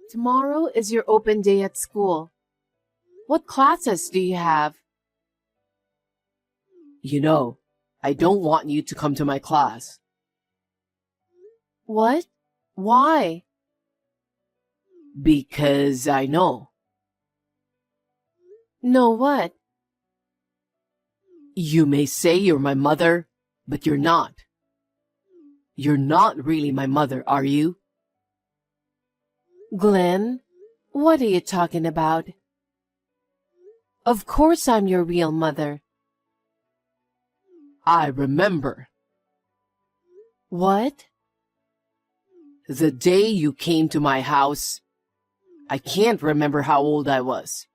Tomorrow is your open day at school. What classes do you have? You know, I don't want you to come to my class. What? Why? Because I know. Know what? You may say you're my mother, but you're not. You're not really my mother, are you? Glenn, what are you talking about? Of course I'm your real mother. I remember. What? The day you came to my house. I can't remember how old I was,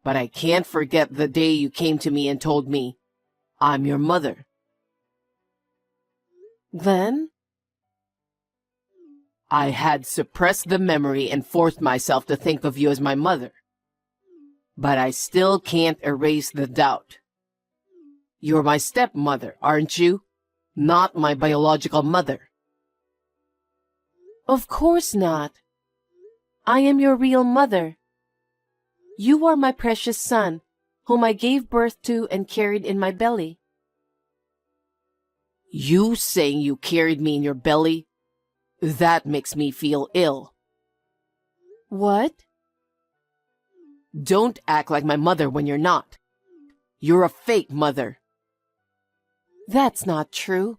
but I can't forget the day you came to me and told me, I'm your mother. Glenn? I had suppressed the memory and forced myself to think of you as my mother. But I still can't erase the doubt. You're my stepmother, aren't you? Not my biological mother. Of course not. I am your real mother. You are my precious son, whom I gave birth to and carried in my belly. You saying you carried me in your belly? That makes me feel ill. What? Don't act like my mother when you're not. You're a fake mother. That's not true.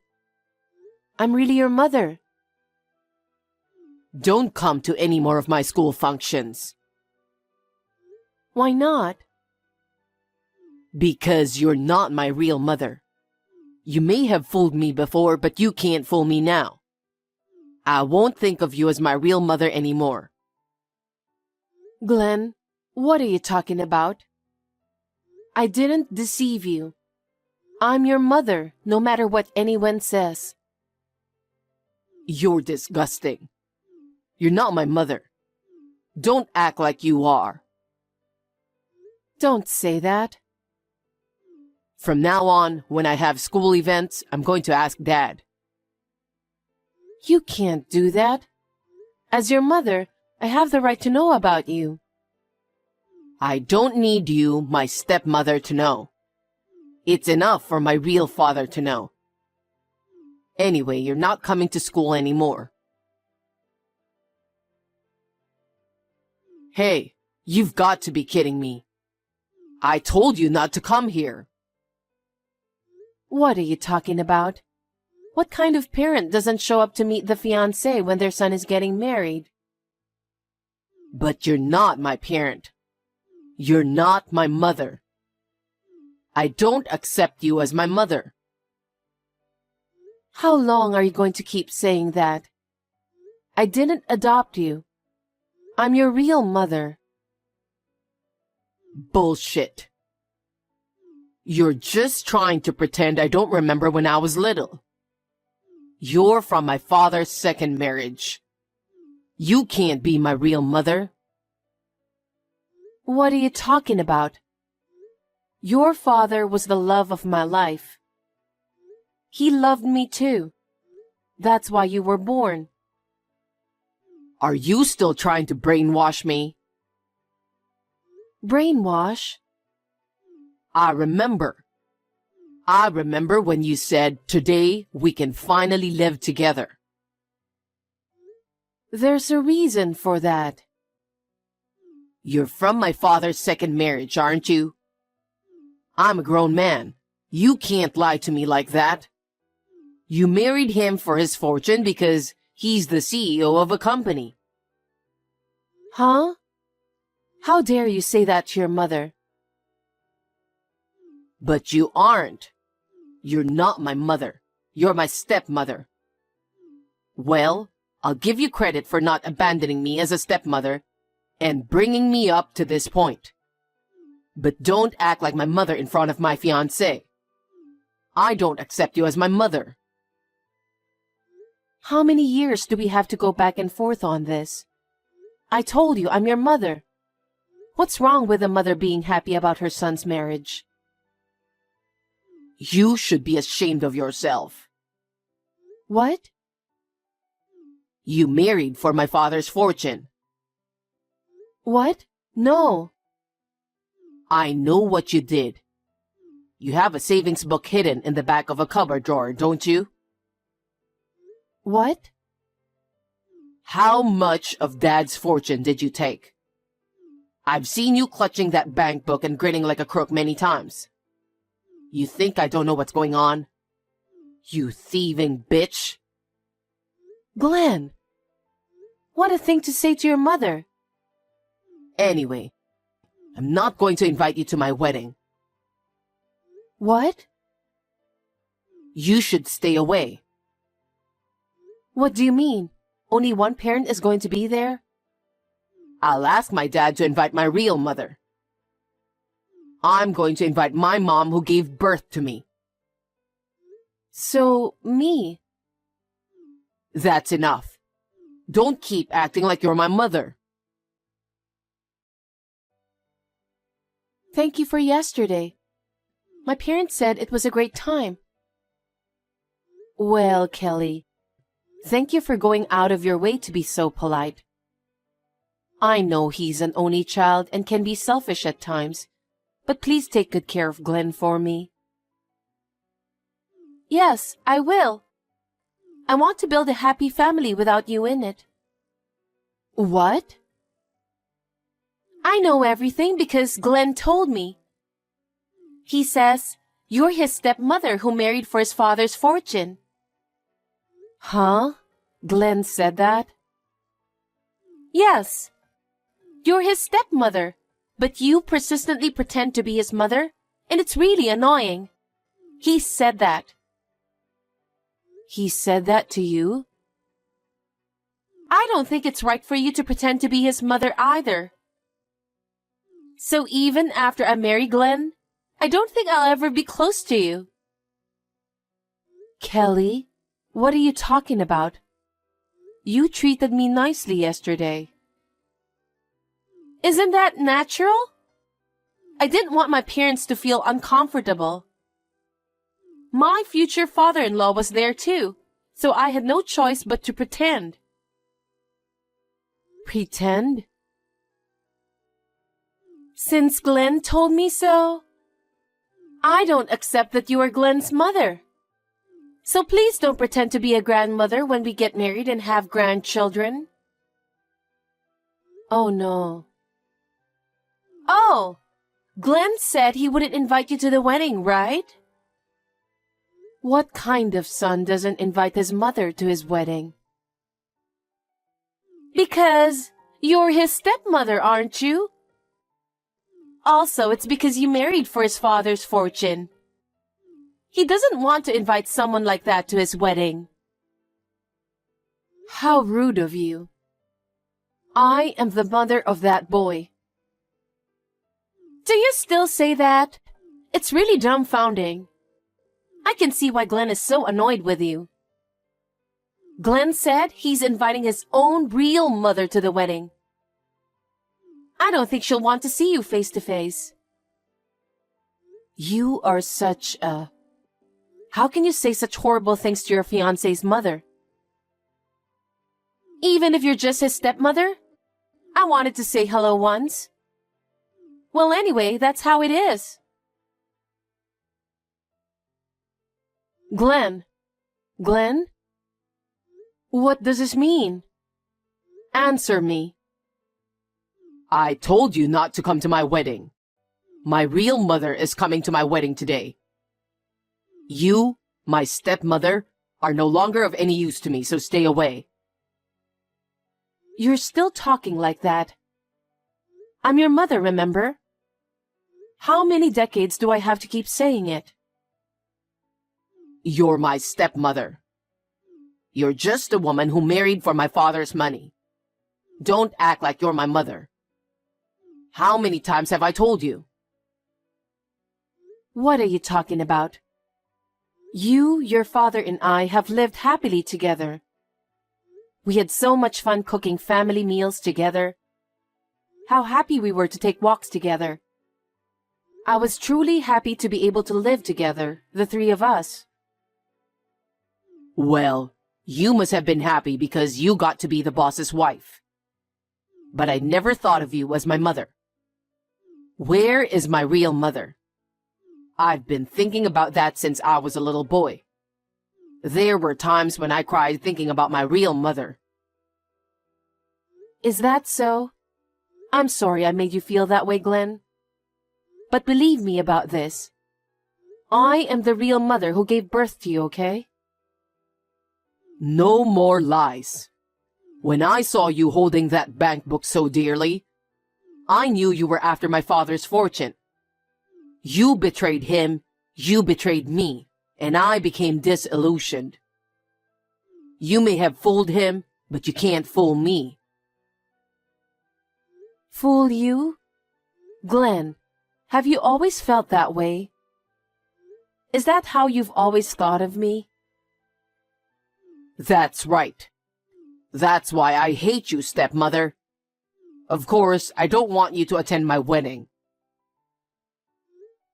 I'm really your mother. Don't come to any more of my school functions. Why not? Because you're not my real mother. You may have fooled me before, but you can't fool me now. I won't think of you as my real mother anymore. Glenn, what are you talking about? I didn't deceive you. I'm your mother, no matter what anyone says. You're disgusting. You're not my mother. Don't act like you are. Don't say that. From now on, when I have school events, I'm going to ask Dad. You can't do that. As your mother, I have the right to know about you. I don't need you, my stepmother, to know. It's enough for my real father to know. Anyway, you're not coming to school anymore. Hey, you've got to be kidding me. I told you not to come here. What are you talking about? What kind of parent doesn't show up to meet the fiancé when their son is getting married? But you're not my parent. You're not my mother. I don't accept you as my mother. How long are you going to keep saying that? I didn't adopt you. I'm your real mother. Bullshit. You're just trying to pretend I don't remember when I was little. You're from my father's second marriage. You can't be my real mother. What are you talking about? Your father was the love of my life. He loved me too. That's why you were born. Are you still trying to brainwash me? Brainwash? I remember. I remember when you said, today we can finally live together. There's a reason for that. You're from my father's second marriage, aren't you? I'm a grown man. You can't lie to me like that. You married him for his fortune because he's the CEO of a company. Huh? How dare you say that to your mother? But you aren't. You're not my mother. You're my stepmother. Well, I'll give you credit for not abandoning me as a stepmother and bringing me up to this point. But don't act like my mother in front of my fiancé. I don't accept you as my mother. How many years do we have to go back and forth on this? I told you I'm your mother. What's wrong with a mother being happy about her son's marriage? You should be ashamed of yourself. What? You married for my father's fortune. What? No. I know what you did. You have a savings book hidden in the back of a cupboard drawer, don't you? What? How much of Dad's fortune did you take? I've seen you clutching that bank book and grinning like a crook many times. You think I don't know what's going on? You thieving bitch! Glenn! What a thing to say to your mother. Anyway, I'm not going to invite you to my wedding. What? You should stay away. What do you mean? Only one parent is going to be there? I'll ask my dad to invite my real mother. I'm going to invite my mom who gave birth to me. So, me? That's enough. Don't keep acting like you're my mother. Thank you for yesterday. My parents said it was a great time. Well, Kelly, thank you for going out of your way to be so polite. I know he's an only child and can be selfish at times, but please take good care of Glenn for me. Yes, I will. I want to build a happy family without you in it. What? I know everything because Glenn told me. He says you're his stepmother who married for his father's fortune. Huh? Glenn said that? Yes. You're his stepmother, but you persistently pretend to be his mother, and it's really annoying. He said that. He said that to you? I don't think it's right for you to pretend to be his mother either. So even after I marry Glenn, I don't think I'll ever be close to you. Kelly, what are you talking about? You treated me nicely yesterday. Isn't that natural? I didn't want my parents to feel uncomfortable. My future father-in-law was there too, so I had no choice but to pretend. Pretend? Since Glenn told me so, I don't accept that you are Glenn's mother. So please don't pretend to be a grandmother when we get married and have grandchildren. Oh no. Oh, Glenn said he wouldn't invite you to the wedding, right? What kind of son doesn't invite his mother to his wedding? Because you're his stepmother, aren't you? Also, it's because you married for his father's fortune. He doesn't want to invite someone like that to his wedding. How rude of you. I am the mother of that boy. Do you still say that? It's really dumbfounding. I can see why Glenn is so annoyed with you. Glenn said he's inviting his own real mother to the wedding. I don't think she'll want to see you face to face. You are such a... How can you say such horrible things to your fiancé's mother? Even if you're just his stepmother? I wanted to say hello once. Well, anyway, that's how it is. Glenn. Glenn? What does this mean? Answer me. I told you not to come to my wedding. My real mother is coming to my wedding today. You, my stepmother, are no longer of any use to me, so stay away. You're still talking like that. I'm your mother, remember? How many decades do I have to keep saying it? You're my stepmother. You're just a woman who married for my father's money. Don't act like you're my mother. How many times have I told you? What are you talking about? You, your father, and I have lived happily together. We had so much fun cooking family meals together. How happy we were to take walks together. I was truly happy to be able to live together, the three of us. Well, you must have been happy because you got to be the boss's wife. but I never thought of you as my mother. Where is my real mother? I've been thinking about that since I was a little boy. There were times when I cried thinking about my real mother. Is that so? I'm sorry I made you feel that way, Glenn. But believe me about this. I am the real mother who gave birth to you, okay? No more lies. When I saw you holding that bank book so dearly, I knew you were after my father's fortune. You betrayed him, you betrayed me, and I became disillusioned. You may have fooled him, but you can't fool me. Fool you? Glenn, have you always felt that way? Is that how you've always thought of me? That's right. That's why I hate you, stepmother. Of course, I don't want you to attend my wedding.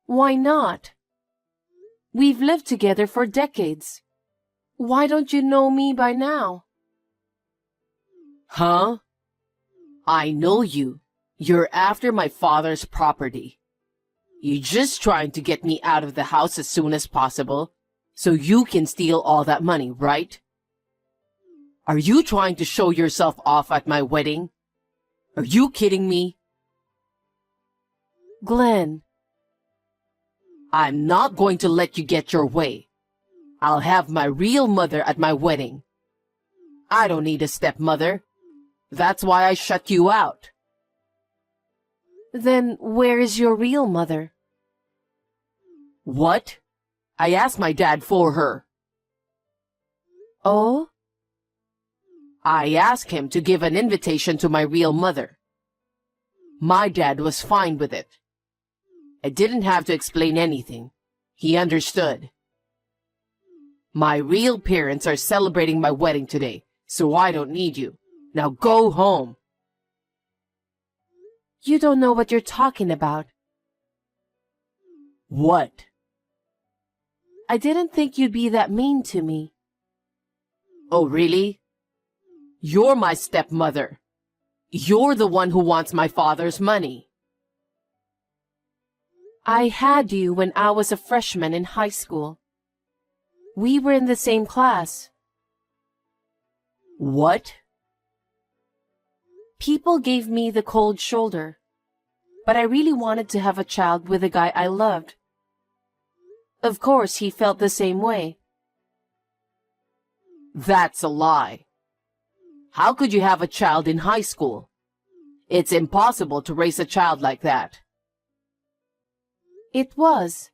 Why not? We've lived together for decades. Why don't you know me by now? Huh? I know you. You're after my father's property. You're just trying to get me out of the house as soon as possible, so you can steal all that money, right? Are you trying to show yourself off at my wedding? Are you kidding me? Glenn. I'm not going to let you get your way. I'll have my real mother at my wedding. I don't need a stepmother. That's why I shut you out. Then where is your real mother? What? I asked my dad for her. Oh? I asked him to give an invitation to my real mother. My dad was fine with it. I didn't have to explain anything. He understood. My real parents are celebrating my wedding today, so I don't need you. Now go home. You don't know what you're talking about. What? I didn't think you'd be that mean to me. Oh, really? You're my stepmother. You're the one who wants my father's money. I had you when I was a freshman in high school. We were in the same class. What? People gave me the cold shoulder, but I really wanted to have a child with a guy I loved. Of course, he felt the same way. That's a lie. How could you have a child in high school? It's impossible to raise a child like that. It was.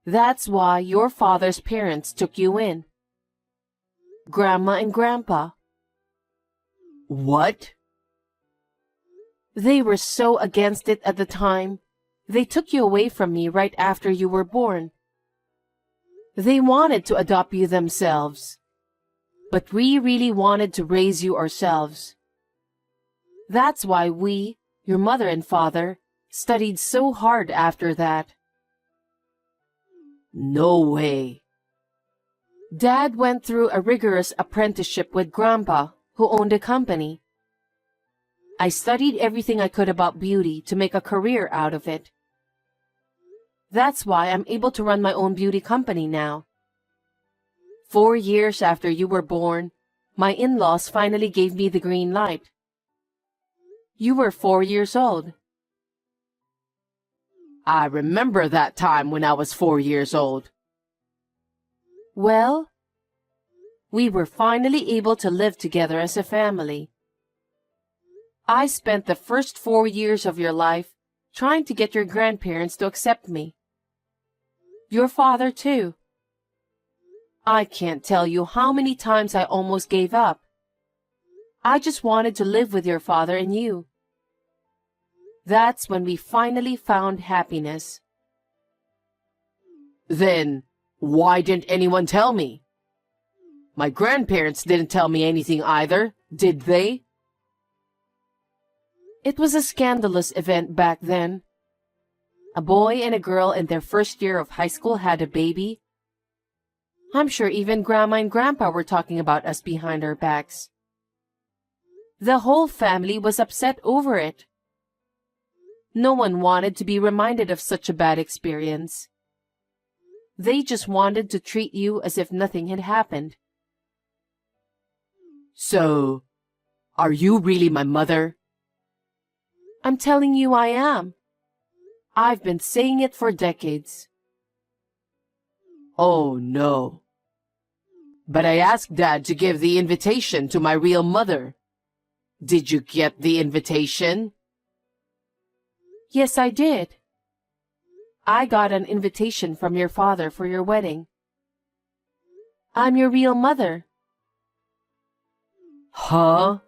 That's why your father's parents took you in. Grandma and Grandpa. What? They were so against it at the time. They took you away from me right after you were born. They wanted to adopt you themselves, but we really wanted to raise you ourselves. That's why we, your mother and father, studied so hard after that. No way. Dad went through a rigorous apprenticeship with Grandpa, who owned a company. I studied everything I could about beauty to make a career out of it. That's why I'm able to run my own beauty company now. 4 years after you were born, my in-laws finally gave me the green light. You were 4 years old. I remember that time when I was 4 years old. Well, we were finally able to live together as a family. I spent the first 4 years of your life trying to get your grandparents to accept me. Your father, too. I can't tell you how many times I almost gave up. I just wanted to live with your father and you. That's when we finally found happiness. Then, why didn't anyone tell me? My grandparents didn't tell me anything either, did they? It was a scandalous event back then. A boy and a girl in their first year of high school had a baby. I'm sure even Grandma and Grandpa were talking about us behind our backs. The whole family was upset over it. No one wanted to be reminded of such a bad experience. They just wanted to treat you as if nothing had happened. So, are you really my mother? I'm telling you I am. I've been saying it for decades. Oh no. But I asked Dad to give the invitation to my real mother. Did you get the invitation? Yes, I did. I got an invitation from your father for your wedding. I'm your real mother. Huh?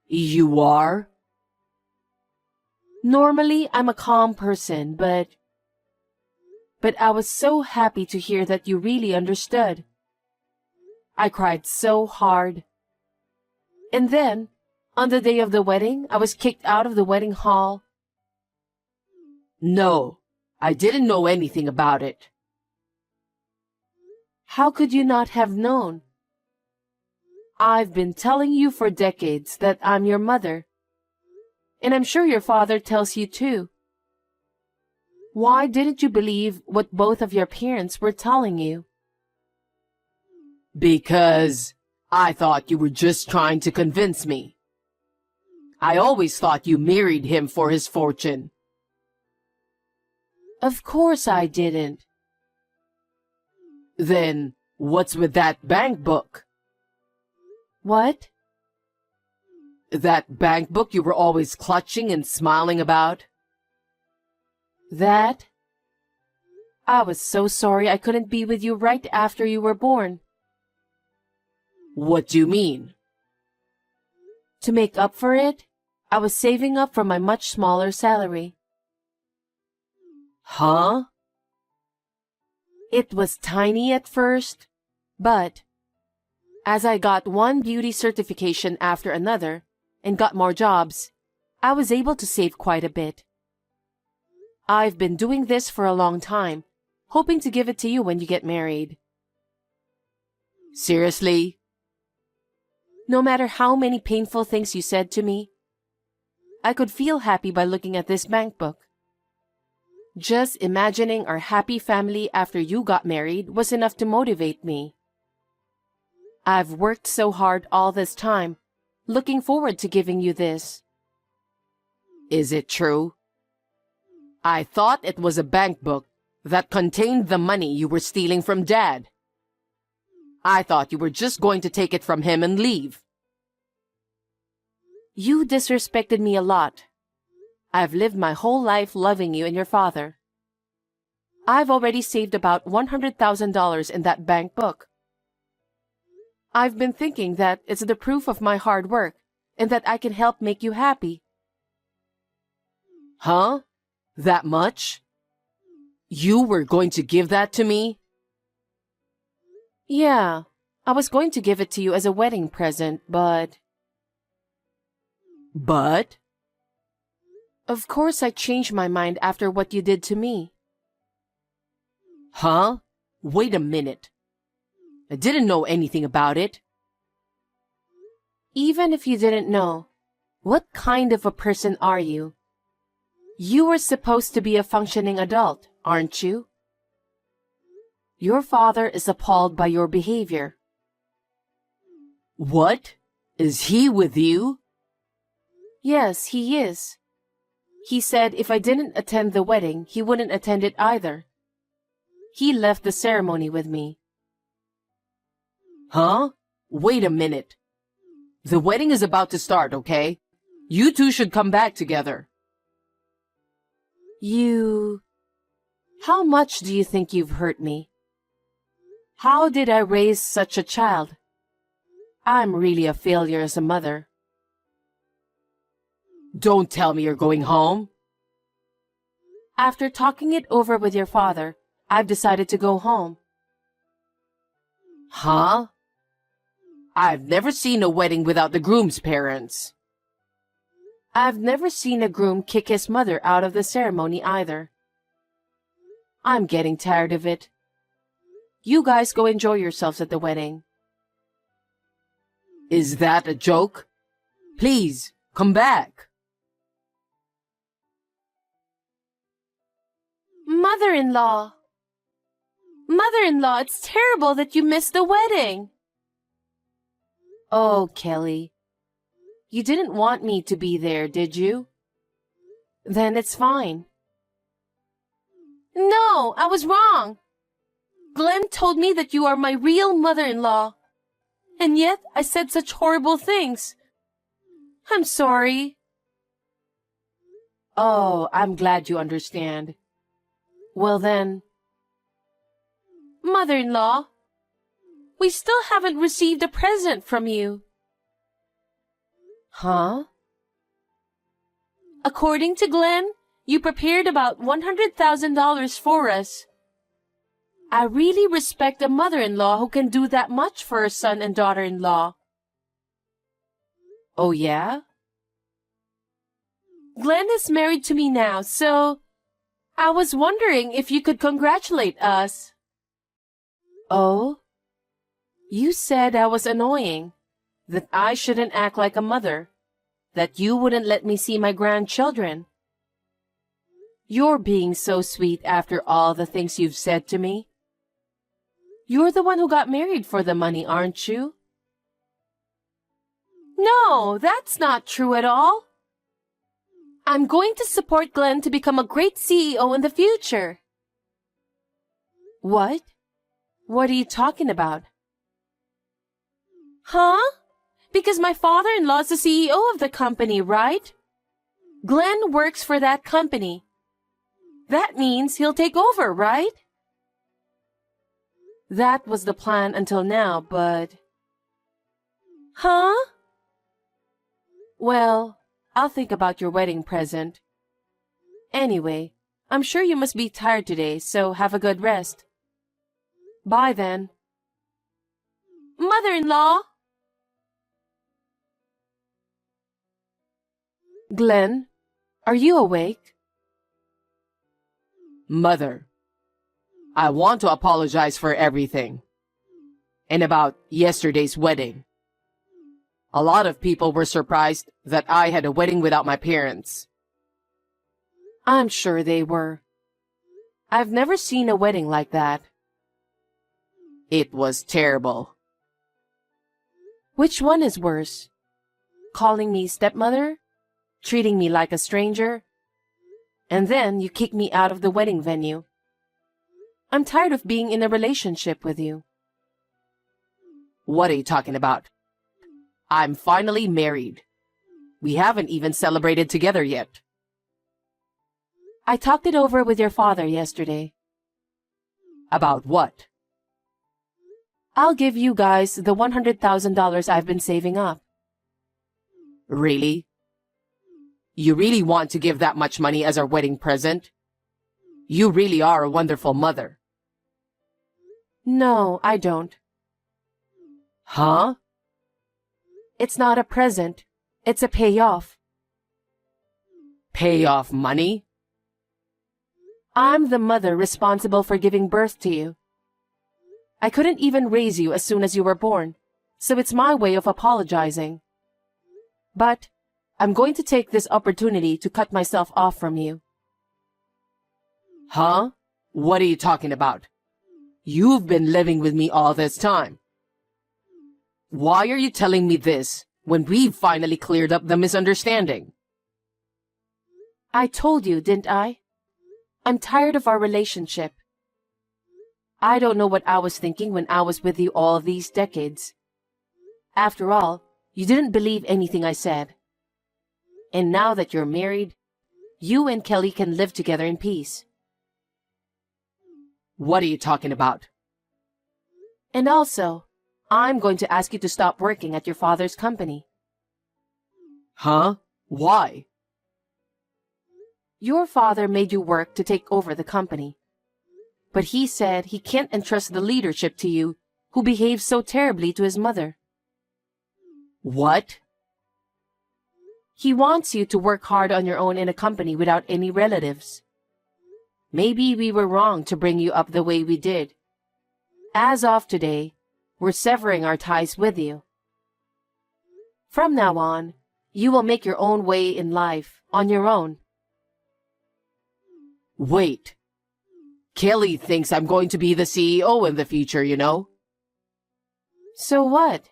You are? Normally, I'm a calm person, but I was so happy to hear that you really understood. I cried so hard. And then, on the day of the wedding, I was kicked out of the wedding hall. No, I didn't know anything about it. How could you not have known? I've been telling you for decades that I'm your mother. And I'm sure your father tells you too. Why didn't you believe what both of your parents were telling you? Because I thought you were just trying to convince me. I always thought you married him for his fortune. Of course I didn't. Then what's with that bank book? What? That bank book you were always clutching and smiling about? That? I was so sorry I couldn't be with you right after you were born. What do you mean? To make up for it, I was saving up from my much smaller salary. Huh? It was tiny at first, but as I got one beauty certification after another and got more jobs, I was able to save quite a bit. I've been doing this for a long time, hoping to give it to you when you get married. Seriously? No matter how many painful things you said to me, I could feel happy by looking at this bank book. Just imagining our happy family after you got married was enough to motivate me. I've worked so hard all this time, looking forward to giving you this. Is it true? I thought it was a bank book that contained the money you were stealing from Dad. I thought you were just going to take it from him and leave. You disrespected me a lot. I've lived my whole life loving you and your father. I've already saved about $100,000 in that bank book. I've been thinking that it's the proof of my hard work and that I can help make you happy. Huh? That much? You were going to give that to me? Yeah, I was going to give it to you as a wedding present, but... But? Of course I changed my mind after what you did to me. Huh? Wait a minute. I didn't know anything about it. Even if you didn't know, what kind of a person are you? You were supposed to be a functioning adult, aren't you? Your father is appalled by your behavior. What? Is he with you? Yes, he is. He said if I didn't attend the wedding, he wouldn't attend it either. He left the ceremony with me. Huh? Wait a minute. The wedding is about to start, okay? You two should come back together. How much do you think you've hurt me? How did I raise such a child? I'm really a failure as a mother. Don't tell me you're going home. After talking it over with your father, I've decided to go home. Huh? I've never seen a wedding without the groom's parents. I've never seen a groom kick his mother out of the ceremony either. I'm getting tired of it. You guys go enjoy yourselves at the wedding. Is that a joke? Please, come back. Mother-in-law! Mother-in-law, it's terrible that you missed the wedding. Oh, Kelly. You didn't want me to be there, did you? Then it's fine. No, I was wrong. Glenn told me that you are my real mother-in-law. And yet I said such horrible things. I'm sorry. Oh, I'm glad you understand. Well then, Mother-in-law, we still haven't received a present from you. Huh? According to Glenn, you prepared about $100,000 for us. I really respect a mother-in-law who can do that much for her son and daughter-in-law. Oh, yeah? Glenn is married to me now, so I was wondering if you could congratulate us. Oh? You said I was annoying, that I shouldn't act like a mother, that you wouldn't let me see my grandchildren. You're being so sweet after all the things you've said to me. You're the one who got married for the money, aren't you? No, that's not true at all. I'm going to support Glenn to become a great CEO in the future. What? What are you talking about? Huh? Because my father-in-law is the CEO of the company, right? Glenn works for that company. That means he'll take over, right? That was the plan until now, but... Huh? Well, I'll think about your wedding present. Anyway, I'm sure you must be tired today, so have a good rest. Bye then. Mother-in-law! Glenn, are you awake? Mother, I want to apologize for everything. And about yesterday's wedding. A lot of people were surprised that I had a wedding without my parents. I'm sure they were. I've never seen a wedding like that. It was terrible. Which one is worse? Calling me stepmother? Treating me like a stranger? And then you kick me out of the wedding venue. I'm tired of being in a relationship with you. What are you talking about? I'm finally married. We haven't even celebrated together yet. I talked it over with your father yesterday. About what? I'll give you guys the $100,000 I've been saving up. Really? You really want to give that much money as our wedding present? You really are a wonderful mother. No, I don't. Huh? It's not a present. It's a payoff. Payoff money? I'm the mother responsible for giving birth to you. I couldn't even raise you as soon as you were born, so it's my way of apologizing. But I'm going to take this opportunity to cut myself off from you. Huh? What are you talking about? You've been living with me all this time. Why are you telling me this when we've finally cleared up the misunderstanding? I told you, didn't I? I'm tired of our relationship. I don't know what I was thinking when I was with you all these decades. After all, you didn't believe anything I said. And now that you're married, you and Kelly can live together in peace. What are you talking about? And also, I'm going to ask you to stop working at your father's company. Huh? Why? Your father made you work to take over the company. But he said he can't entrust the leadership to you, who behaves so terribly to his mother. What? He wants you to work hard on your own in a company without any relatives. Maybe we were wrong to bring you up the way we did. As of today, we're severing our ties with you. From now on, You will make your own way in life, on your own. Wait. Kelly thinks I'm going to be the CEO in the future, you know? So what?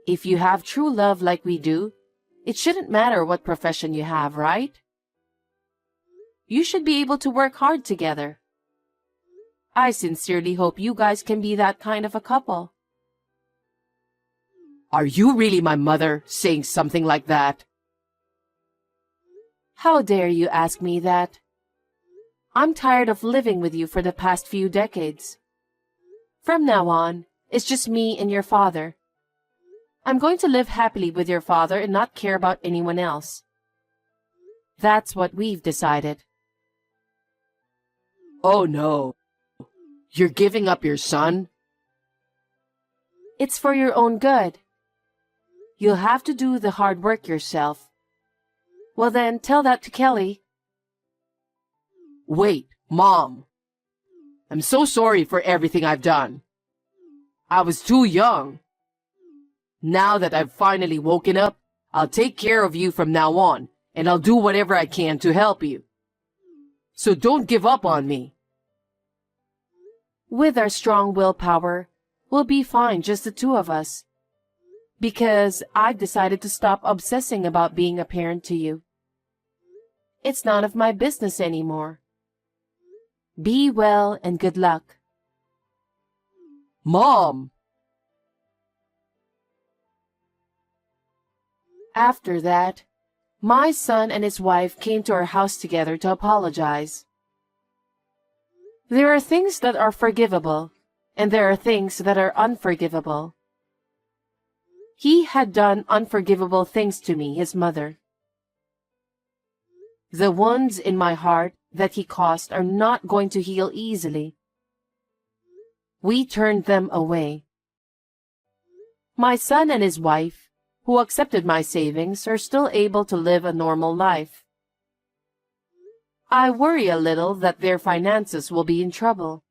If you have true love like we do, it shouldn't matter what profession you have, right? You should be able to work hard together. I sincerely hope you guys can be that kind of a couple. Are you really my mother, saying something like that? How dare you ask me that? I'm tired of living with you for the past few decades. From now on, it's just me and your father. I'm going to live happily with your father and not care about anyone else. That's what we've decided. Oh no. You're giving up your son? It's for your own good. You'll have to do the hard work yourself. Well then, tell that to Kelly. Wait, Mom. I'm so sorry for everything I've done. I was too young. Now that I've finally woken up, I'll take care of you from now on, and I'll do whatever I can to help you. So don't give up on me. With our strong willpower, we'll be fine, just the two of us. Because I've decided to stop obsessing about being a parent to you. It's none of my business anymore. Be well and good luck. Mom! After that, my son and his wife came to our house together to apologize. There are things that are forgivable, and there are things that are unforgivable. He had done unforgivable things to me, his mother. The wounds in my heart that he caused are not going to heal easily. We turned them away. My son and his wife, who accepted my savings, are still able to live a normal life. I worry a little that their finances will be in trouble.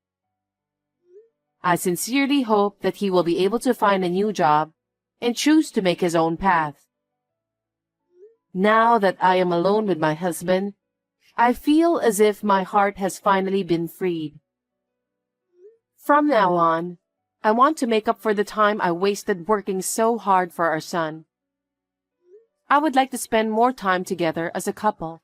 I sincerely hope that he will be able to find a new job and choose to make his own path. Now that I am alone with my husband, I feel as if my heart has finally been freed. From now on, I want to make up for the time I wasted working so hard for our son. I would like to spend more time together as a couple.